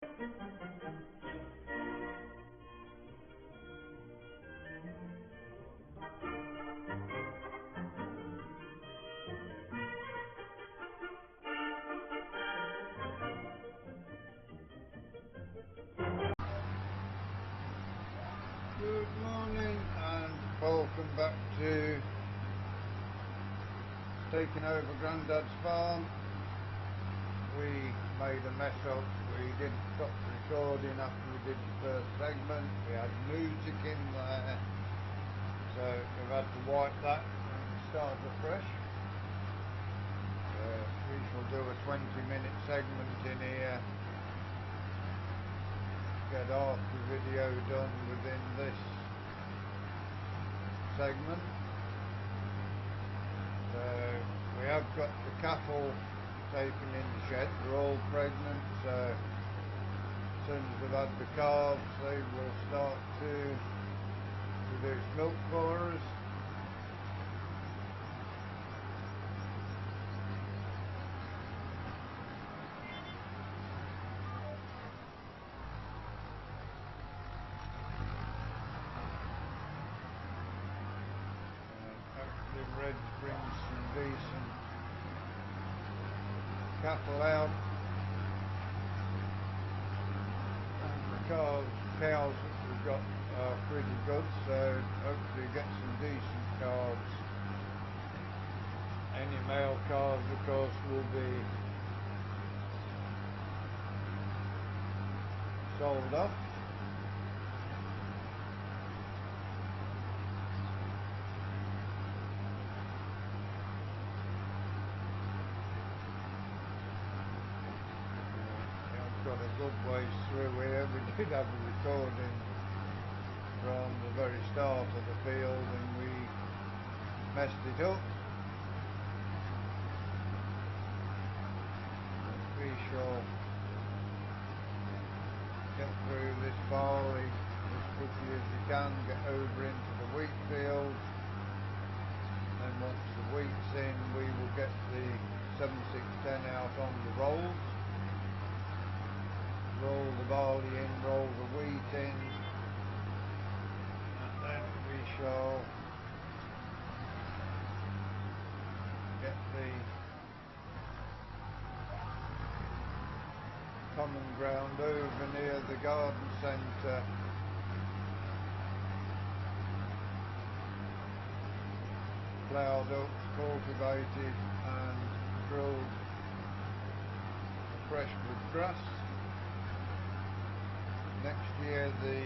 Good morning and welcome back to taking over Grandad's farm. We made a mess up. We didn't stop recording after we did the first segment. We had music in there, so we've had to wipe that and start afresh. We shall do a 20-minute segment in here. Get half the video done within this segment. So we have got the cattle taken in the shed. They're all pregnant, so as soon as they've had the calves they will start to produce milk for us. Red brings some decent cattle out, and the cows that we've got are pretty good, so hopefully get some decent calves. Any male calves of course will be sold off. Got a good ways through here. We did have a recording from the very start of the field and we messed it up. We shall get through this barley as quickly as you can, get over into the wheat field. Then once the wheat's in we will get the 7610 out on the rolls. Roll the barley in, roll the wheat in, and then we shall get the common ground over near the garden centre ploughed up, cultivated and drilled fresh with grass. Next year the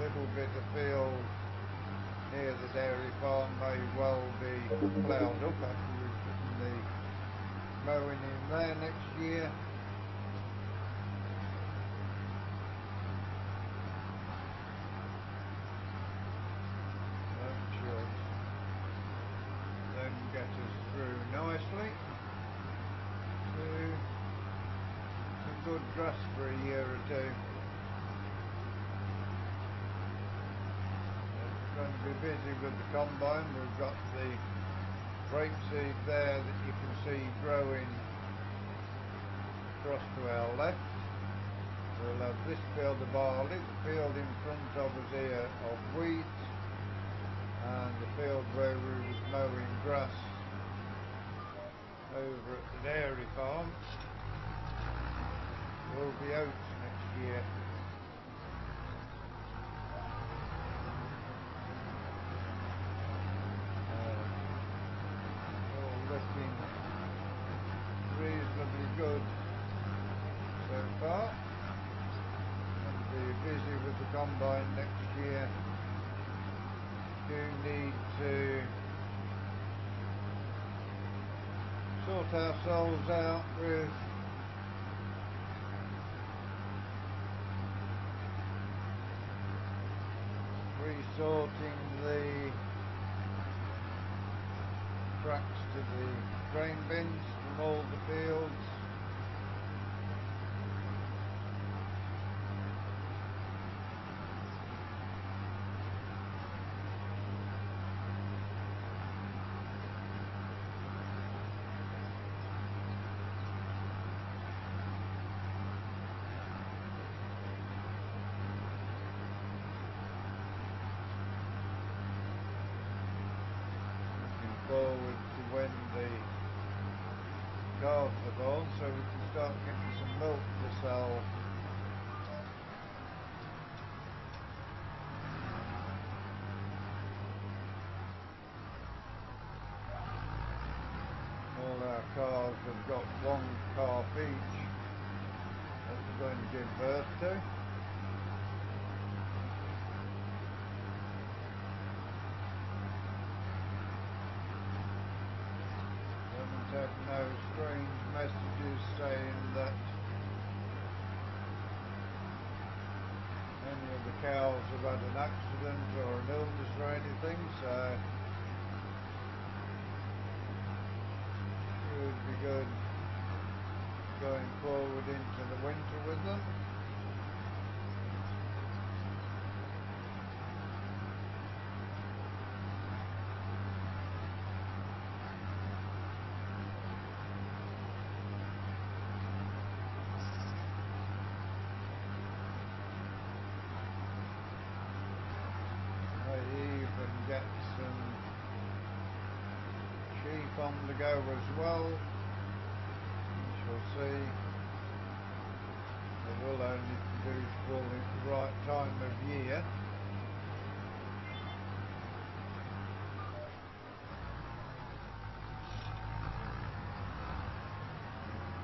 little bit of field near the dairy farm may well be ploughed up after we've put the mowing in there next year. That should then get us through nicely to some good grass for a year or two. Going to be busy with the combine. We've got the rapeseed there that you can see growing across to our left. We'll have this field of barley, the field in front of us here of wheat, and the field where we was mowing grass over at the dairy farm will be oats next year. Looking reasonably good so far. And be busy with the combine next year. Do need to sort ourselves out with resorting the tracks to the grain bins from all the fields. when the calves are born, so we can start getting some milk to sell. All our calves have got one calf each that they're going to give birth to. Haven't had no strange messages saying that any of the cows have had an accident or an illness or anything, so should be good going forward into the winter with them. They even get some sheep on the go as well. We'll see. They will only produce wool at the right time of year.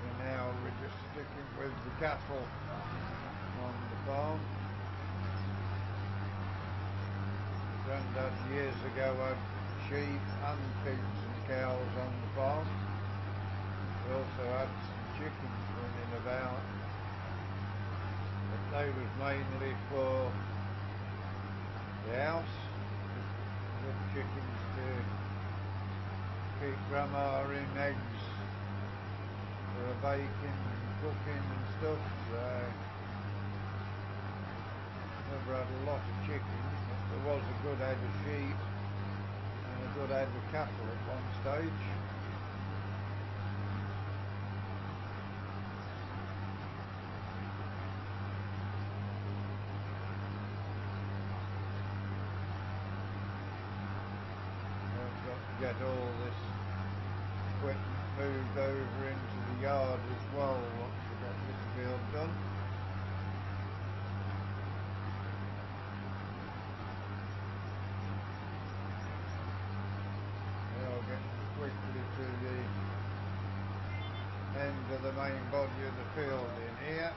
For now we're just sticking with the cattle on the farm. Grandad years ago had sheep and pigs and cows on the farm. We also had some chickens running about, but they was mainly for the house, with chickens to keep grandma in eggs for baking and cooking and stuff. So never had a lot of chickens, but there was a good head of sheep and a good head of cattle at one stage. Get all this equipment moved over into the yard as well once we got this field done. Now getting quickly to the end of the main body of the field in here.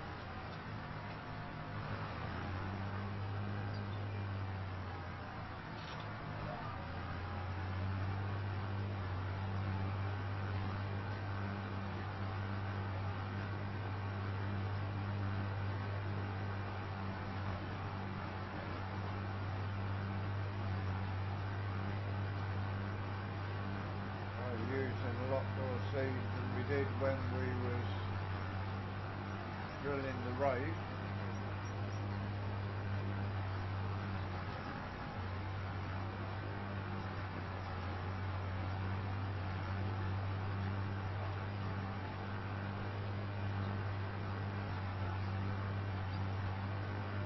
Using a lot more seed than we did when we was drilling the rape.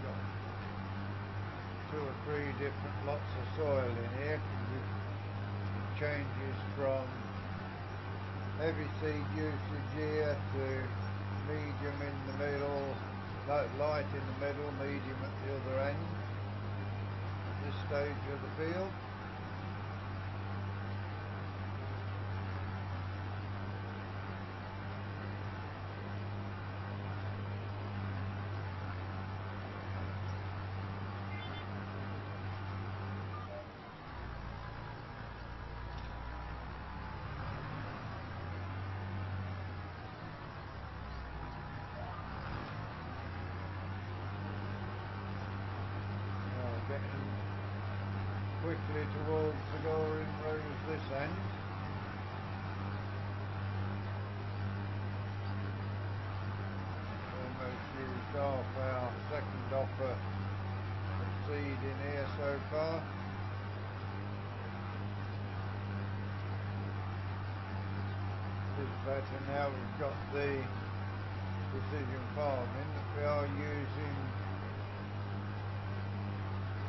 Got 2 or 3 different lots of soil in here because it changes from heavy seed usage here to medium in the middle, light in the middle, medium at the other end at this stage of the field. Getting quickly towards the goring rows this end. Almost used off our second offer of seed in here so far. It is better now we've got the precision farming that we are using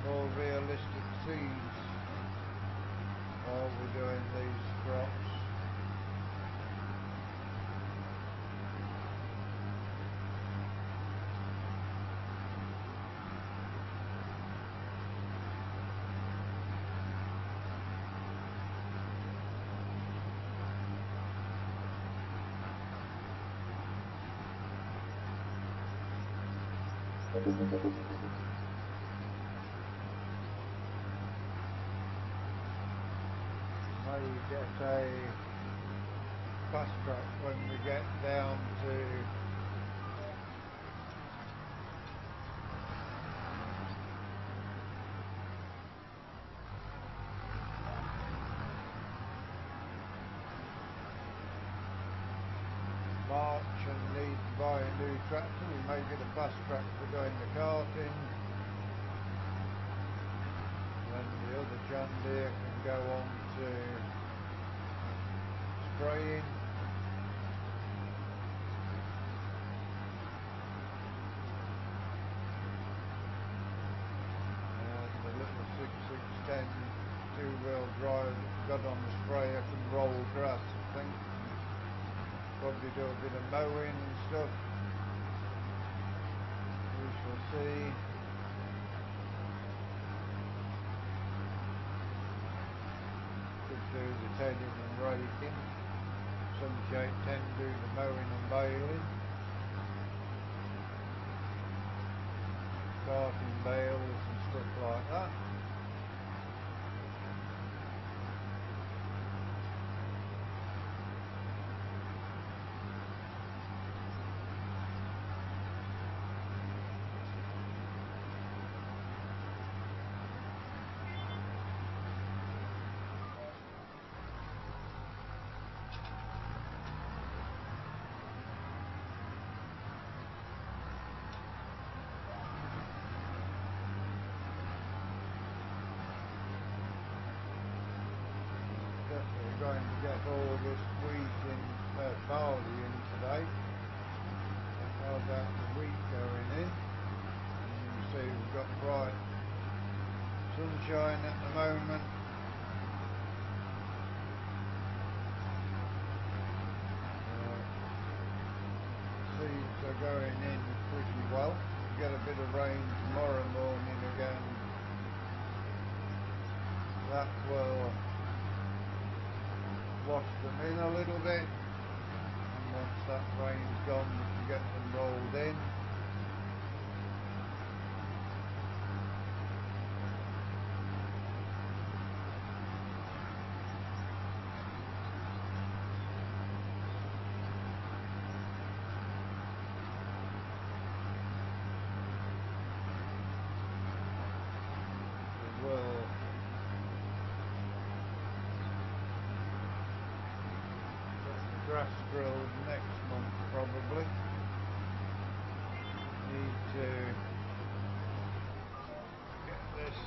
more realistic seeds while we're doing these crops. May get a bus truck when we get down to March and need to buy a new tractor. We may get a bus truck for doing the carting. Then the other John Deere can go on to spraying. And the little 6610 two-wheel drive got on the sprayer can roll grass, I think. Probably do a bit of mowing and stuff. We shall see. Could do the tedding and raking. Some shape 10 do the mowing and baling. Carting bales and stuff like that. We're going to get all this wheat in, barley in today. How about the wheat going in? And you can see we've got bright sunshine at the moment. Seeds are going in pretty well. We get a bit of rain tomorrow morning again. That will wash them in a little bit, and once that rain's gone we can get them rolled in. We will grass drilled next month probably. Need to get this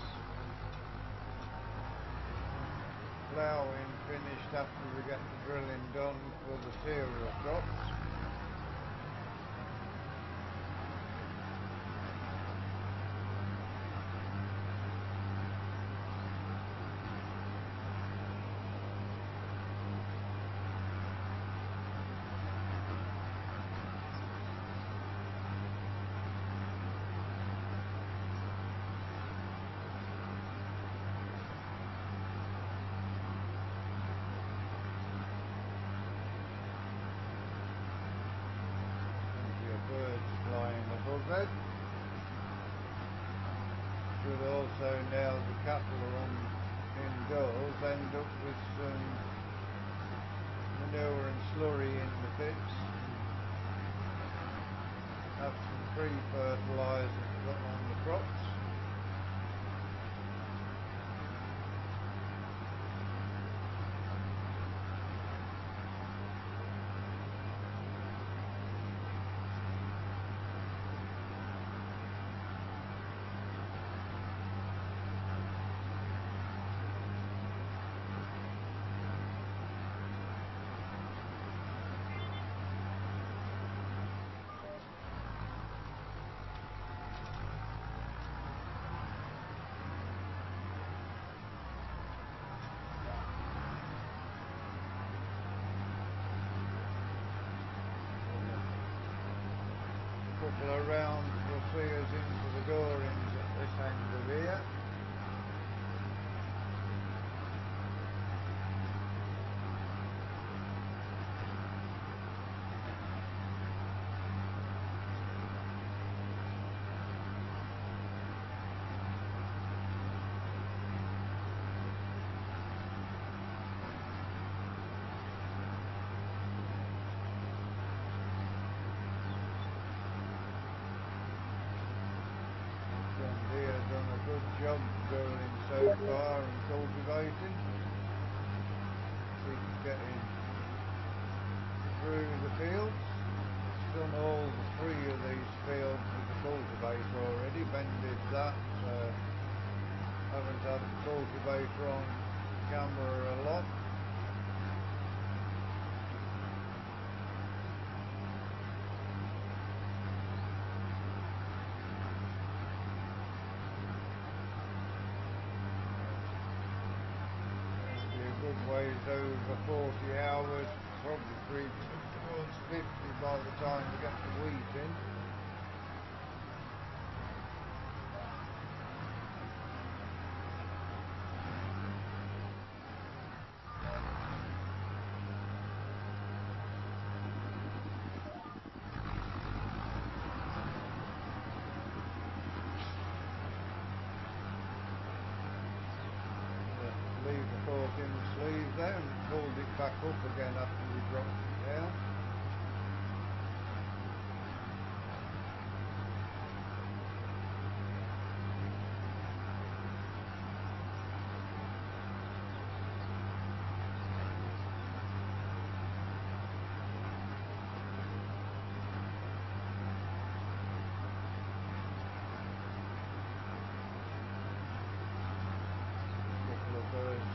ploughing finished after we get the drilling done for the cereal crops. Birds flying above it. Should also, now the cattle are indoors, end up with some manure and slurry in the pits. Have some pre-fertiliser to put on the crops. Couple of rounds will see us into the doorings at this angle here. good job drilling so far and cultivating. Keep getting through the fields. Done all three of these fields with the cultivator already. Ben did that. Haven't had the cultivator on camera a lot. Good ways over 40 hours, probably creeping towards 50 by the time we get the wheat in. Leave the fork in the sleeve there and pulled it back up again after we dropped it down.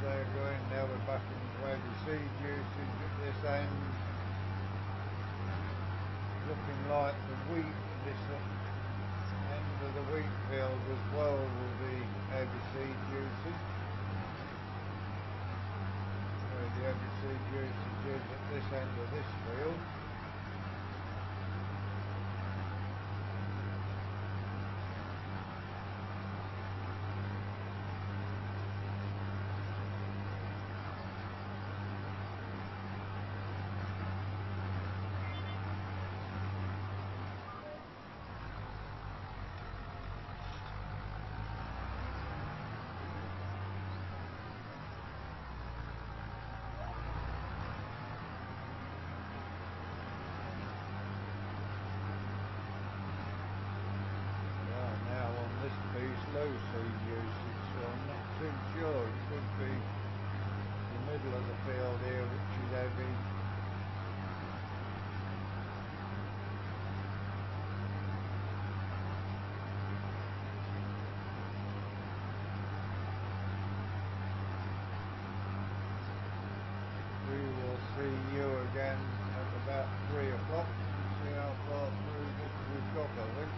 There going, now we're back into heavy seed usage at this end. Looking like the wheat, this end of the wheat field as well will be heavy seed usage. Where the heavy seed usage is at this end of this field. Low seed usage, so I'm not too sure. It could be the middle of the field here which is heavy. We will see you again at about 3 o'clock and see how far through this we've got, I think.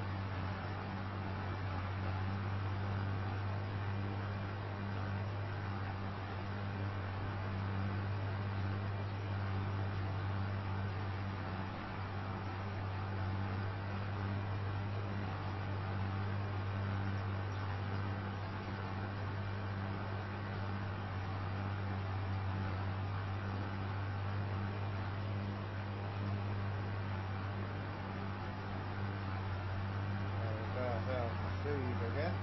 Seed again.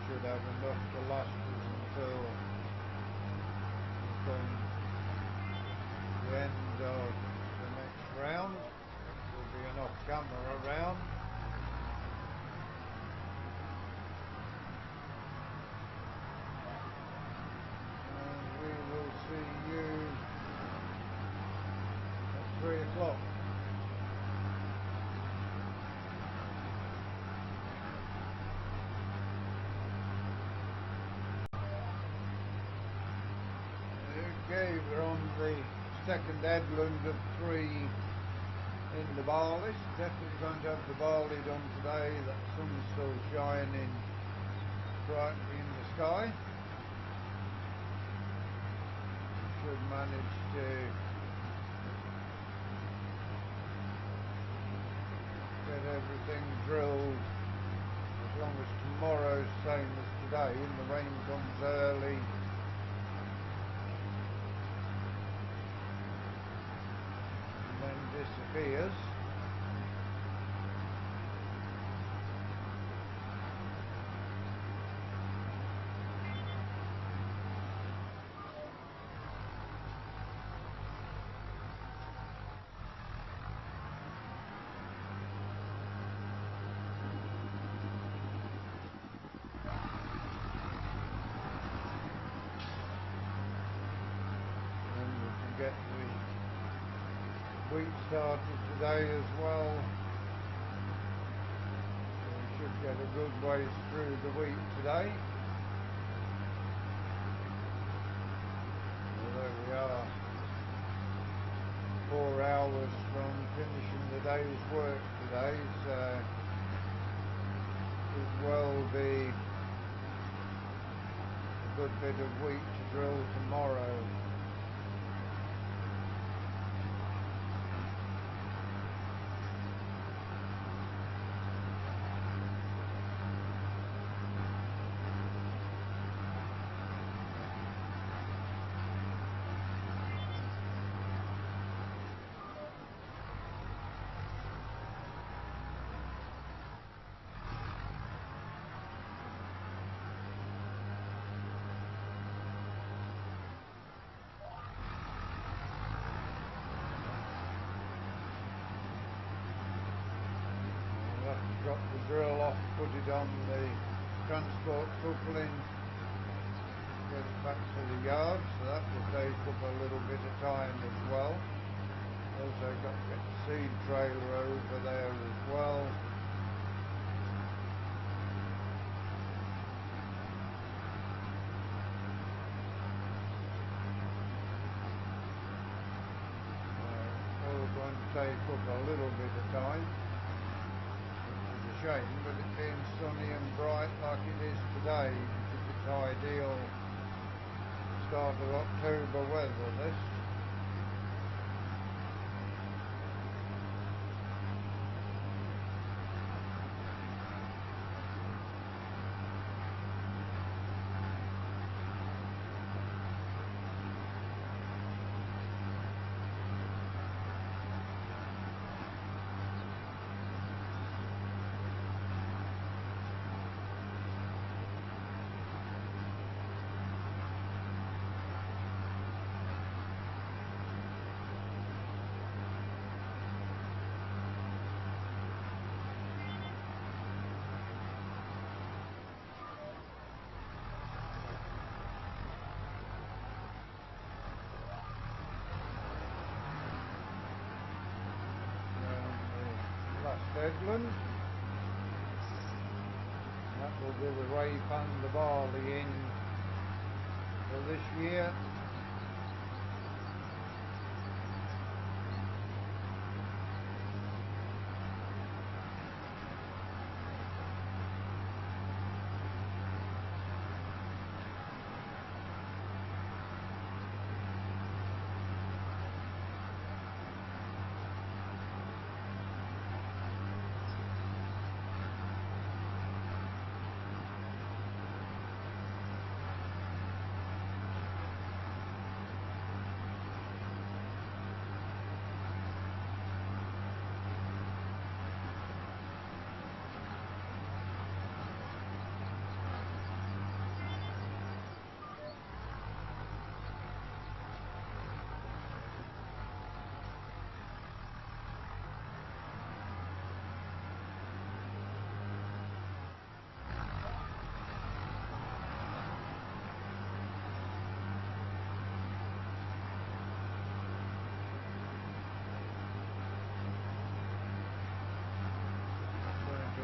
Should have enough to last us until the end of the next round. There'll be enough camera around. And we will see you at 3 o'clock. Okay, we're on the second headland of 3 in the barleys. Definitely going to have the barley done today. That sun's still shining brightly in the sky. Should manage to get everything drilled as long as tomorrow's same as today and the rain comes early. Then disappears. wheat started today as well. So we should get a good way through the wheat today. Well, there we are. 4 hours from finishing the day's work today, so could well be a good bit of wheat to drill tomorrow. Drop the drill off, put it on the transport coupling, get it back to the yard, so that will take up a little bit of time as well. Also got to get the seed trailer over there as well. All going to take up a little bit of time. Shame, but it being sunny and bright like it is today, it's ideal start of October weather, this. Headland. That will do the rape and the barley in for this year.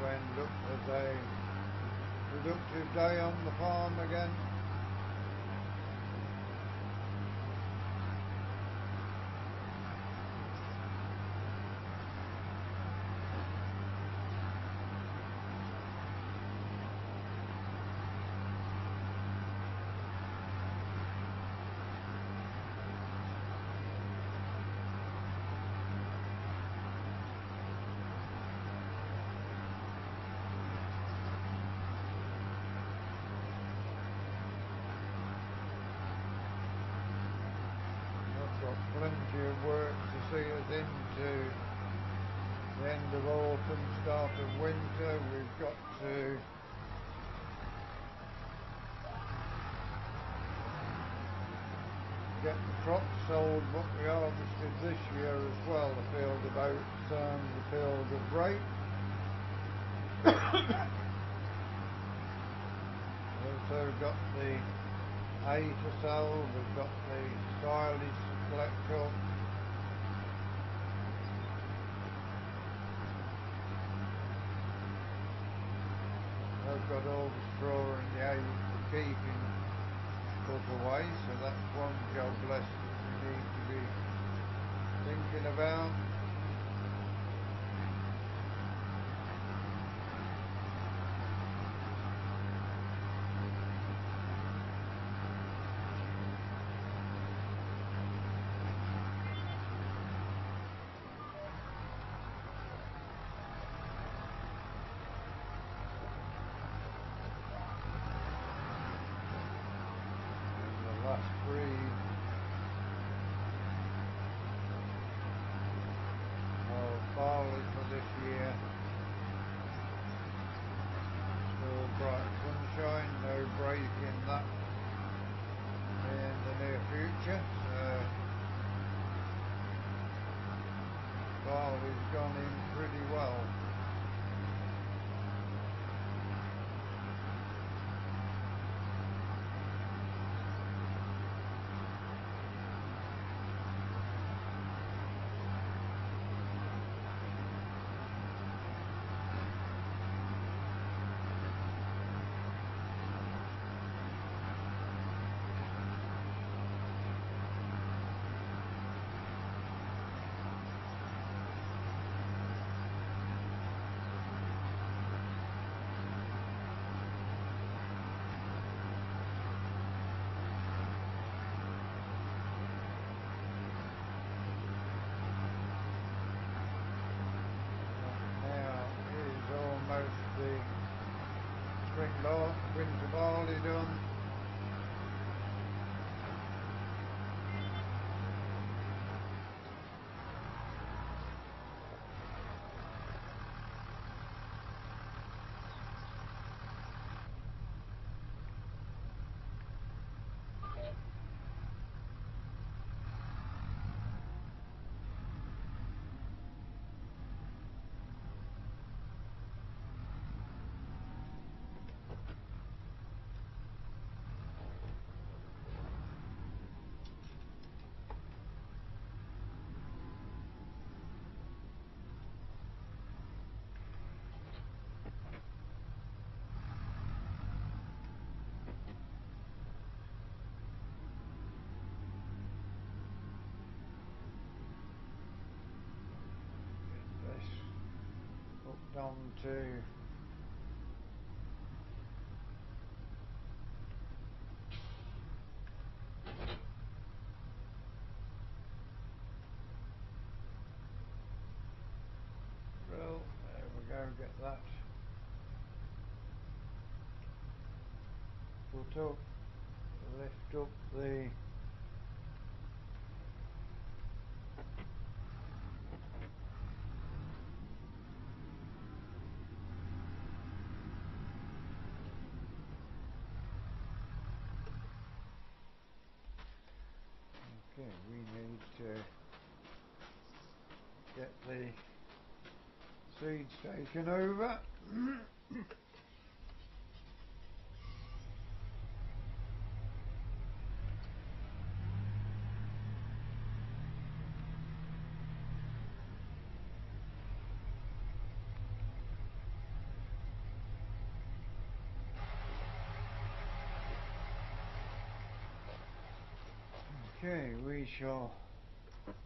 End up as a productive day on the farm again. Plenty of work to see us into the end of autumn, start of winter. We've got to get the crops sold what we harvested this year as well, the field of oats and the field of rape. Also got the hay to sell, we've got the silage to collect up. got all the straw and the hay for keeping put away, so that's one job less that we need to be thinking about. Last breed of barley for this year. Still bright sunshine, no break in that in the near future, so barley's gone in pretty well. The winter barley done. Hooked on to drill. There we go, get that put up, lift up the okay, we need to get the seeds taken over. Okay, we shall get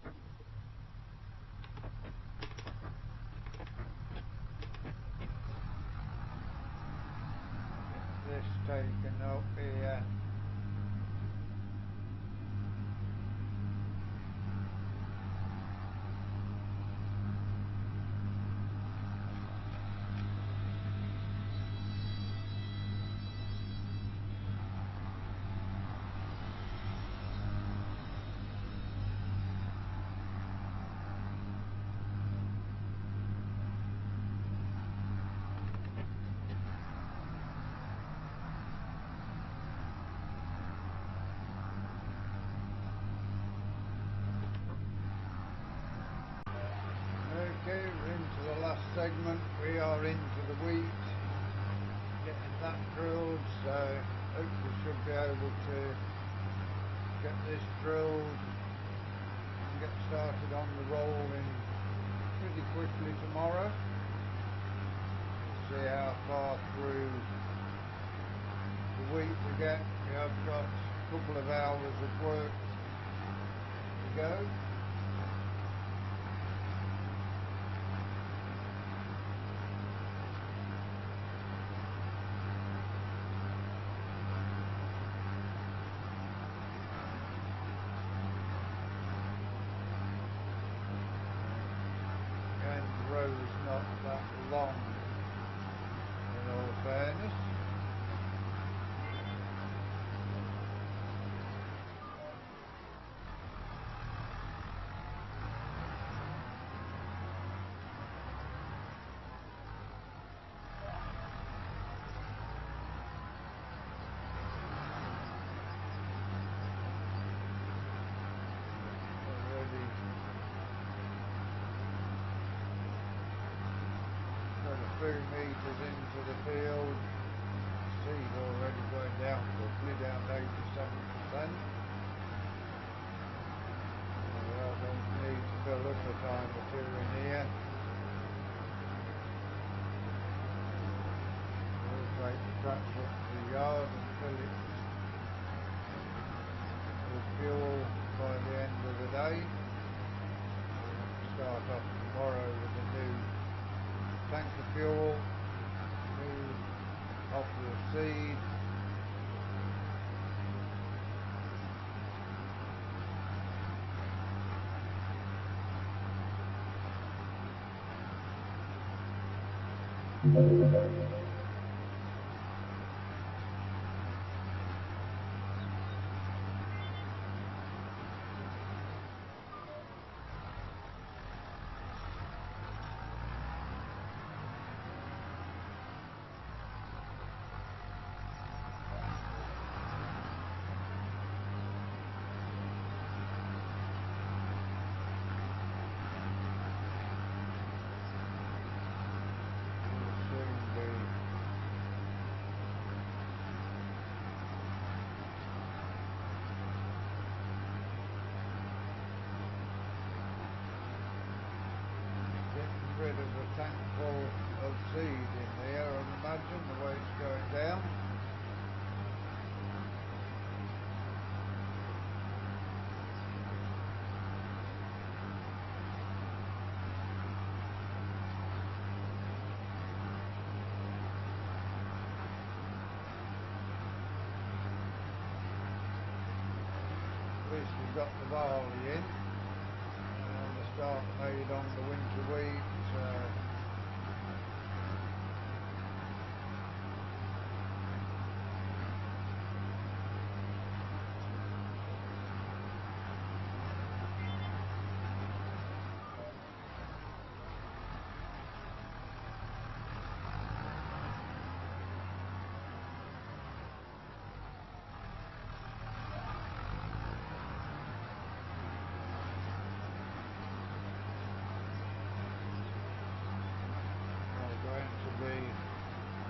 this taken up here. Okay, we're into the last segment. We are into the wheat, getting that drilled, so hopefully should be able to get this drilled and get started on the rolling pretty quickly tomorrow. See how far through week again. We have got a couple of hours of work to go. The row is not that long, in all fairness. Already got a few metres into the field. Seed already going down quickly, down to 87%. I don't need to fill up a time or two in here. We'll take the tractor up to the yard and fill it with fuel by the end of the day. We'll start off tomorrow with a new tank of fuel, new offer of seed. Rid of a tank full of seed in there, I imagine, the way it's going down. At least we've got the barley in. And the start made on the winter wheat.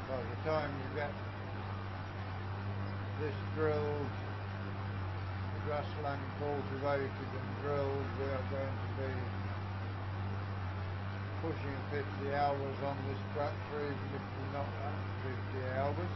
By the time you get this drilled, the grassland cultivated and drilled, we are going to be pushing 50 hours on this tractor, even if we're not at 50 hours.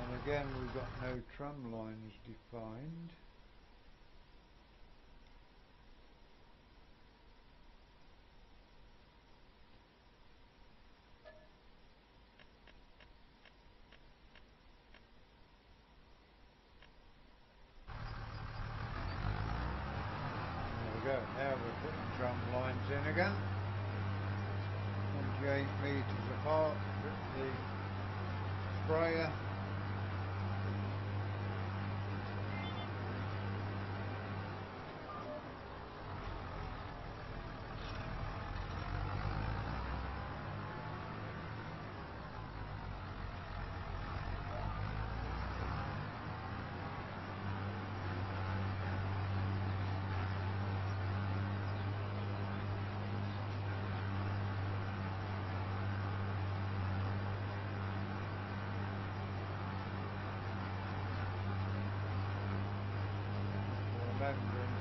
And again, we've got no tram lines defined. There we go, now we're putting tram lines in again. 28 metres apart with the sprayer.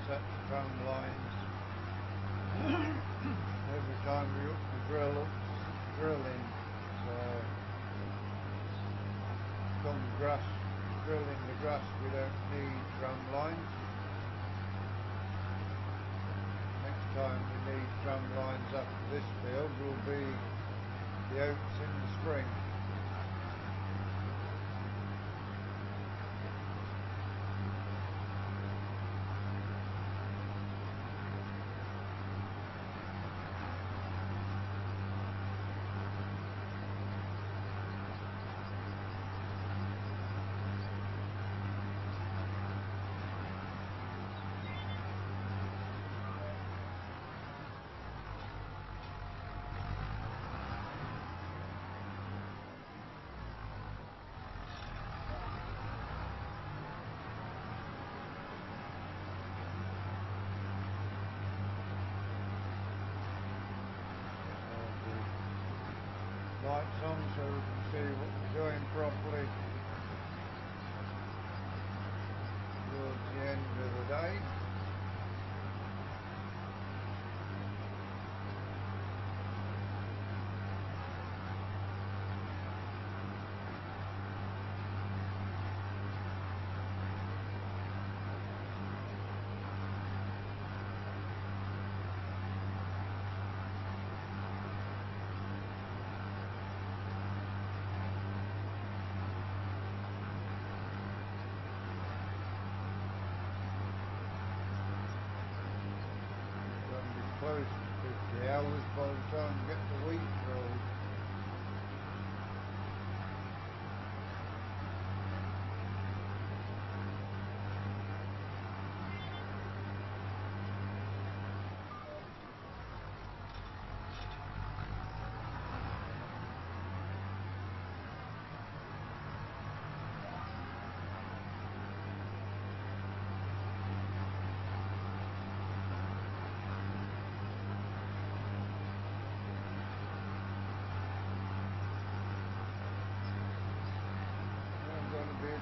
sets of phone lines. Every time we up the drilling, so come drilling the grass, we don't need tram lines. Next time we need tram lines after this field will be the oats in the spring. Lights on so we can see what we're doing properly towards the end of the day. Close to 50 hours by the time we get the wheat rolled.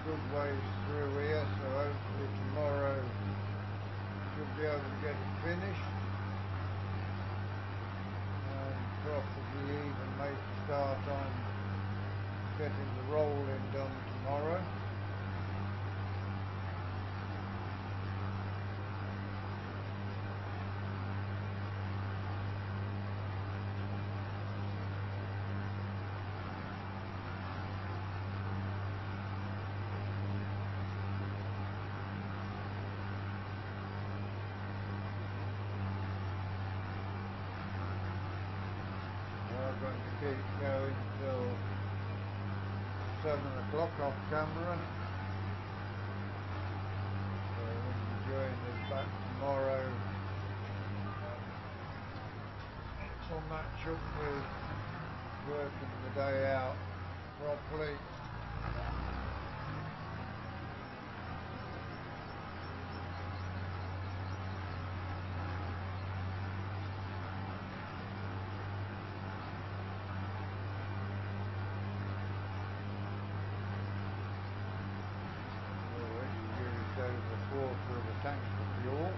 Good ways through here, so hopefully tomorrow should be able to get it finished and possibly even make a start on getting the rolling done tomorrow. I'm going to keep going till 7 o'clock off camera. So when you join us back tomorrow, we'll match up with working the day out properly. Over a quarter of a tank of fuel.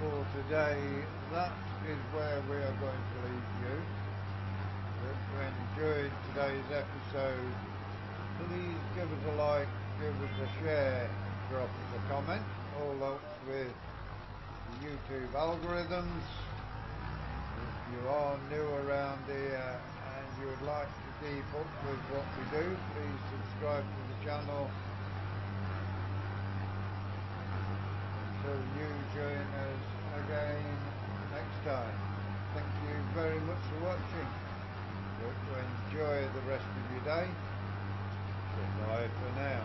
For today, that is where we are going to leave you. If you enjoyed today's episode, please give us a like, give us a share, drop us a comment. All helps with the YouTube algorithms. If you are new around here and you would like to keep up with what we do, please subscribe to the channel. Until you join us again next time. Thank you very much for watching. Hope you enjoy the rest of your day. Goodbye for now.